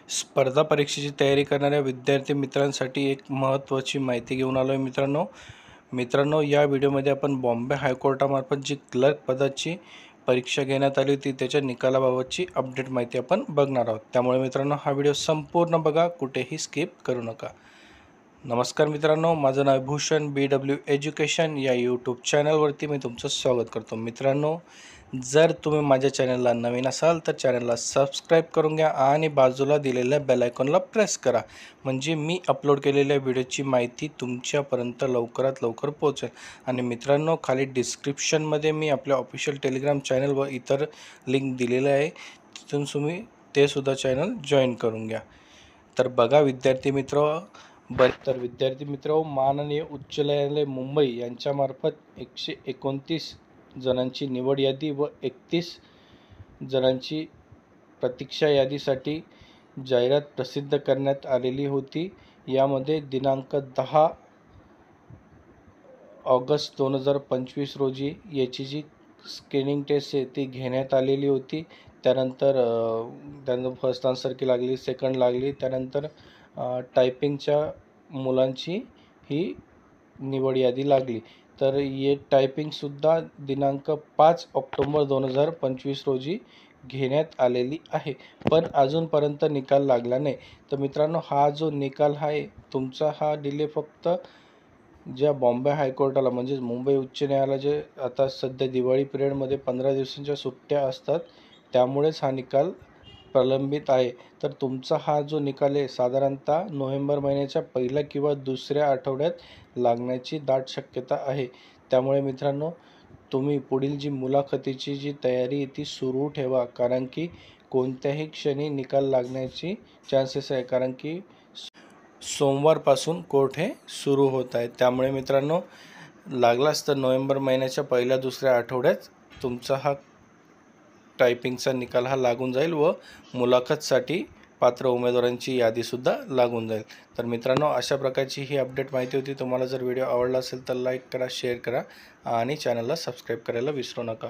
स्पर्धा परीक्षेची तयारी करणाऱ्या विद्यार्थी मित्रांसाठी एक महत्त्वाची माहिती घेऊन आलो आहे मित्रांनो या व्हिडिओमध्ये आपण बॉम्बे हायकोर्टामार्फत जी क्लर्क पदाची परीक्षा घेण्यात आली होती त्याच्या निकालाबाबतची अपडेट माहिती आपण बघणार आहोत। त्यामुळे मित्रांनो हा व्हिडिओ संपूर्ण बघा, कुठेही स्किप करू नका। नमस्कार मित्रांनो, माझं नाव भूषण BW एज्युकेशन या यूट्यूब चॅनलवरती मी तुमचं स्वागत करतो। मित्रांनो, जर तुम्ही माझ्या चॅनलला नवीन असाल तर चॅनलला सबस्क्राईब करून घ्या आणि बाजूला दिलेल्या बेल आयकॉनला प्रेस करा, म्हणजे मी अपलोड केलेल्या व्हिडिओची माहिती तुमच्यापर्यंत लवकरात लवकर पोहोचेल। आणि मित्रांनो, खाली डिस्क्रिप्शनमध्ये मी आपल्या ऑफिशियल टेलिग्राम चॅनल व इतर लिंक दिलेले आहे, तिथून तुम्ही ते सुद्धा चॅनल जॉईन करून घ्या। तर बघा विद्यार्थी मित्र, माननीय उच्च न्यायालय मुंबई यांच्यामार्फत 129 जणांची निवड यादी व 31 जणांची प्रतीक्षा यादीसाठी जाहिरात प्रसिद्ध करण्यात आलेली होती। यामध्ये दिनांक 10 ऑगस्ट 2025 रोजी याची जी स्क्रीनिंग टेस्ट आहे ती घेण्यात आलेली होती। त्यानंतर फर्स्ट आन्सर की लागली, सेकंड लागली, त्यानंतर टायपिंगच्या मुलांची ही निवड यादी लागली। तर ये टायपिंगसुद्धा दिनांक 5 ऑक्टोबर 2025 रोजी घेण्यात आलेली आहे, पण अजूनपर्यंत निकाल लागला नाही। तर मित्रांनो, हा जो निकाल आहे तुमचा हा डिले फक्त ज्या बॉम्बे हायकोर्टाला म्हणजेच मुंबई उच्च न्यायालयाचे आता सध्या दिवाळी पिरियडमध्ये 15 दिवसांच्या सुट्ट्या असतात, त्यामुळेच हा निकाल प्रलंबित आहे। तर तुमचा हा जो निकाल आहे साधारणतः नोव्हेंबर महिन्याच्या पहिल्या किंवा दुसऱ्या आठवड्यात लागण्याची दाट शक्यता आहे। त्यामुळे मित्रांनो, तुम्ही पुढील जी मुलाखतीची जी तयारी आहे ती सुरू ठेवा, कारण की कोणत्याही क्षणी निकाल लागण्याची चान्सेस आहे, कारण की सोमवारपासून कोर्ट हे सुरू होत आहे। त्यामुळे मित्रांनो, लागलाच तर नोव्हेंबर महिन्याच्या पहिल्या दुसऱ्या आठवड्यात तुमचा हा टायपिंगचा निकाल हा लागून जाईल व मुलाखतसाठी पात्र उमेदवारांची यादीसुद्धा लागून जाईल। तर मित्रांनो, अशा प्रकारची ही अपडेट माहिती होती। तुम्हाला जर व्हिडिओ आवडला असेल तर लाईक करा, शेअर करा आणि चॅनलला सबस्क्राईब करायला विसरू नका।